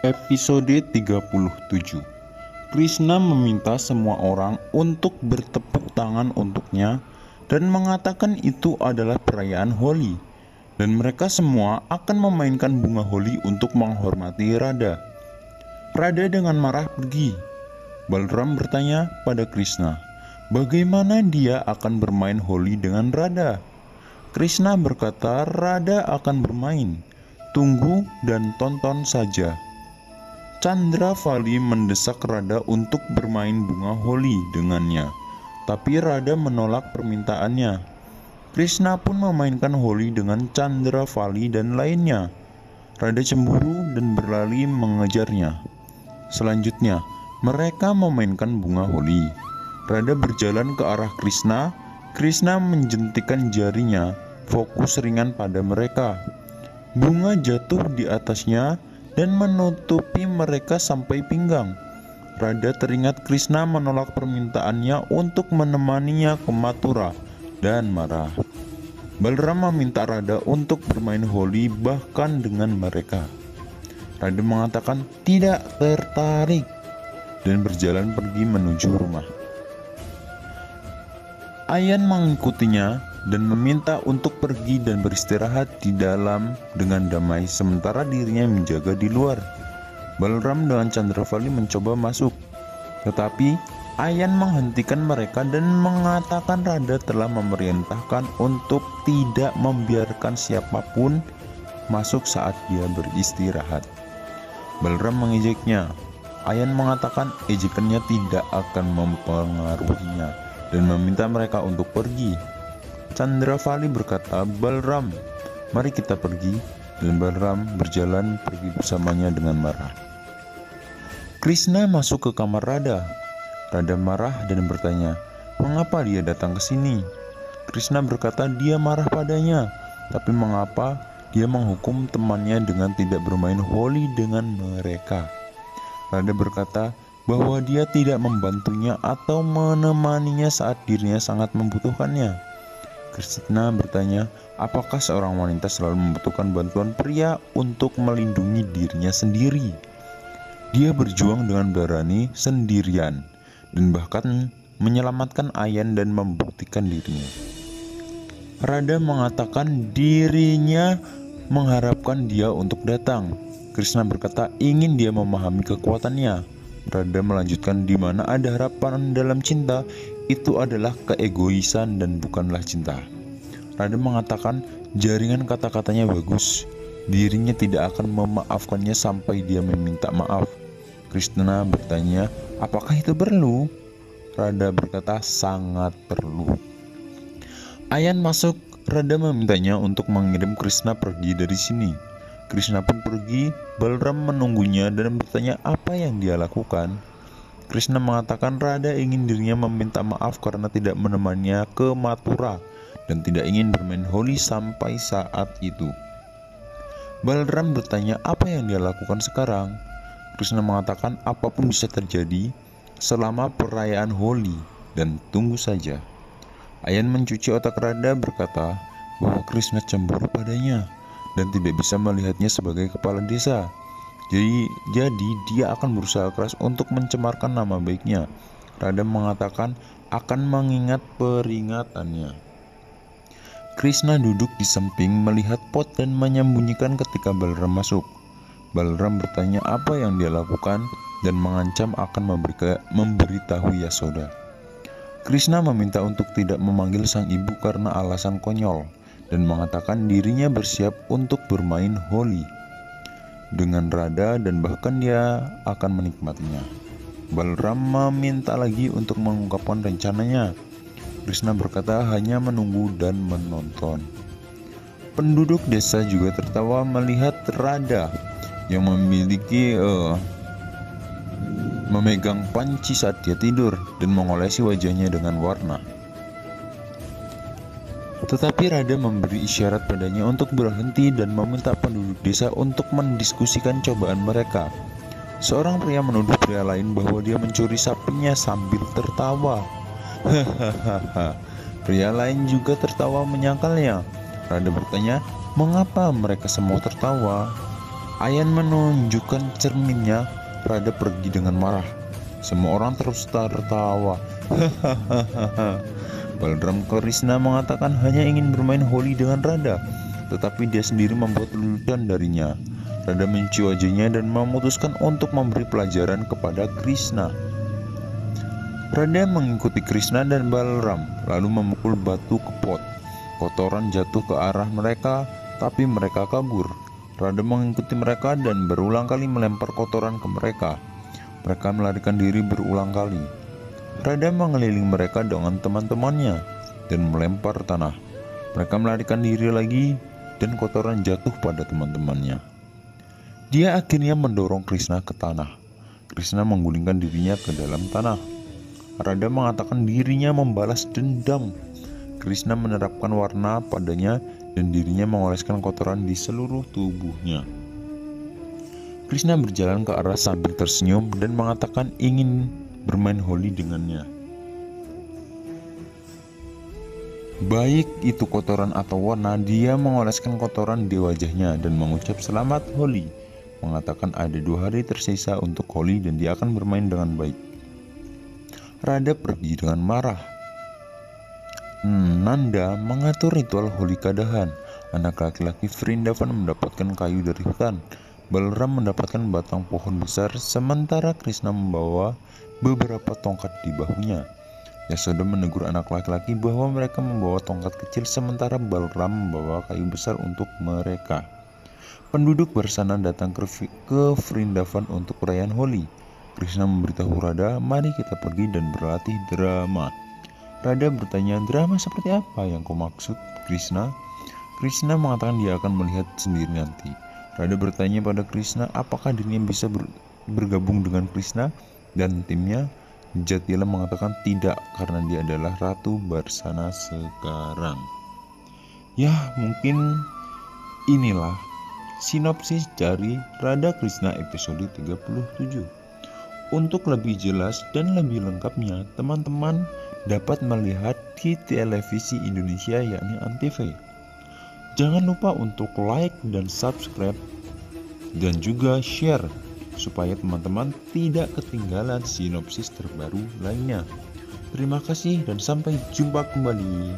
Episode 37. Krishna meminta semua orang untuk bertepuk tangan untuknya dan mengatakan itu adalah perayaan Holi, dan mereka semua akan memainkan bunga Holi untuk menghormati Radha. Radha dengan marah pergi. Balram bertanya pada Krishna, bagaimana dia akan bermain Holi dengan Radha? Krishna berkata, Radha akan bermain. Tunggu dan tonton saja. Chandravali mendesak Radha untuk bermain bunga Holi dengannya, tapi Radha menolak permintaannya. Krishna pun memainkan Holi dengan Chandravali dan lainnya. Radha cemburu dan berlari mengejarnya. Selanjutnya, mereka memainkan bunga Holi. Radha berjalan ke arah Krishna. Krishna menjentikan jarinya, fokus ringan pada mereka. Bunga jatuh di atasnya dan menutupi mereka sampai pinggang. Radha teringat Krishna menolak permintaannya untuk menemaninya ke Mathura dan marah. Balram meminta Radha untuk bermain Holi bahkan dengan mereka. Radha mengatakan tidak tertarik dan berjalan pergi menuju rumah. Ayan mengikutinya dan meminta untuk pergi dan beristirahat di dalam dengan damai, sementara dirinya menjaga di luar. Balram dengan Chandravali mencoba masuk, tetapi Ayan menghentikan mereka dan mengatakan Radha telah memerintahkan untuk tidak membiarkan siapapun masuk saat dia beristirahat. Balram mengejeknya. Ayan mengatakan ejekannya tidak akan mempengaruhinya dan meminta mereka untuk pergi. Chandravali berkata, Balram, mari kita pergi, dan Balram berjalan pergi bersamanya dengan marah. Krishna masuk ke kamar Radha. Radha marah dan bertanya, mengapa dia datang ke sini? Krishna berkata dia marah padanya, tapi mengapa dia menghukum temannya dengan tidak bermain Holi dengan mereka? Radha berkata bahwa dia tidak membantunya atau menemaninya saat dirinya sangat membutuhkannya. Krishna bertanya, apakah seorang wanita selalu membutuhkan bantuan pria untuk melindungi dirinya sendiri? Dia berjuang dengan berani sendirian dan bahkan menyelamatkan Ayan dan membuktikan dirinya. Radha mengatakan dirinya mengharapkan dia untuk datang. Krishna berkata ingin dia memahami kekuatannya. Radha melanjutkan, di mana ada harapan dalam cinta, itu adalah keegoisan dan bukanlah cinta. Radha mengatakan jaringan kata-katanya bagus. Dirinya tidak akan memaafkannya sampai dia meminta maaf. Krishna bertanya, apakah itu perlu? Radha berkata, sangat perlu. Ayan masuk. Radha memintanya untuk mengirim Krishna pergi dari sini. Krishna pun pergi. Balram menunggunya dan bertanya apa yang dia lakukan. Krishna mengatakan Radha ingin dirinya meminta maaf karena tidak menemaninya ke Mathura dan tidak ingin bermain Holi sampai saat itu. Balram bertanya apa yang dia lakukan sekarang. Krishna mengatakan apapun bisa terjadi selama perayaan Holi dan tunggu saja. Ayan mencuci otak Radha berkata bahwa Krishna cemburu padanya dan tidak bisa melihatnya sebagai kepala desa. Jadi dia akan berusaha keras untuk mencemarkan nama baiknya. Radha mengatakan akan mengingat peringatannya. Krishna duduk di samping melihat pot dan menyembunyikan ketika Balram masuk. Balram bertanya apa yang dia lakukan dan mengancam akan memberitahu Yasoda. Krishna meminta untuk tidak memanggil sang ibu karena alasan konyol dan mengatakan dirinya bersiap untuk bermain Holi dengan Radha dan bahkan dia akan menikmatinya. Balram meminta lagi untuk mengungkapkan rencananya. Krishna berkata hanya menunggu dan menonton. Penduduk desa juga tertawa melihat Radha yang memegang panci saat dia tidur dan mengolesi wajahnya dengan warna. Tetapi Radha memberi isyarat padanya untuk berhenti dan meminta penduduk desa untuk mendiskusikan cobaan mereka. Seorang pria menuduh pria lain bahwa dia mencuri sapinya sambil tertawa. Hahaha. Pria lain juga tertawa menyangkalnya. Radha bertanya, mengapa mereka semua tertawa? Ayan menunjukkan cerminnya. Radha pergi dengan marah. Semua orang terus tertawa. Balram Krishna mengatakan hanya ingin bermain Holi dengan Radha, tetapi dia sendiri membuat lelucon darinya. Radha mencuci wajahnya dan memutuskan untuk memberi pelajaran kepada Krishna. Radha mengikuti Krishna dan Balram, lalu memukul batu ke pot. Kotoran jatuh ke arah mereka, tapi mereka kabur. Radha mengikuti mereka dan berulang kali melempar kotoran ke mereka. Mereka melarikan diri berulang kali. Radha mengelilingi mereka dengan teman-temannya dan melempar tanah. Mereka melarikan diri lagi dan kotoran jatuh pada teman-temannya. Dia akhirnya mendorong Krishna ke tanah. Krishna menggulingkan dirinya ke dalam tanah. Radha mengatakan dirinya membalas dendam. Krishna menerapkan warna padanya dan dirinya mengoleskan kotoran di seluruh tubuhnya. Krishna berjalan ke arah sambil tersenyum dan mengatakan ingin bermain Holi dengannya. Baik itu kotoran atau warna, dia mengoleskan kotoran di wajahnya dan mengucap selamat Holi, mengatakan ada 2 hari tersisa untuk Holi dan dia akan bermain dengan baik. Radha pergi dengan marah. Nanda mengatur ritual Holika Dahan. Anak laki-laki Vrindavan mendapatkan kayu dari hutan. Balram mendapatkan batang pohon besar, sementara Krishna membawa beberapa tongkat di bahunya. Yasoda menegur anak laki-laki bahwa mereka membawa tongkat kecil, sementara Balram membawa kayu besar untuk mereka. Penduduk bersana datang ke Vrindavan untuk perayaan Holi. Krishna memberitahu Radha, mari kita pergi dan berlatih drama. Radha bertanya, drama seperti apa yang kau maksud, Krishna? Krishna mengatakan dia akan melihat sendiri nanti. Radha bertanya pada Krishna apakah dirinya bisa bergabung dengan Krishna dan timnya. Jatila mengatakan tidak, karena dia adalah Ratu Barsana sekarang. Ya, mungkin inilah sinopsis dari Radha Krishna episode 37. Untuk lebih jelas dan lebih lengkapnya, teman-teman dapat melihat di televisi Indonesia yakni Antv. Jangan lupa untuk like dan subscribe dan juga share supaya teman-teman tidak ketinggalan sinopsis terbaru lainnya. Terima kasih dan sampai jumpa kembali.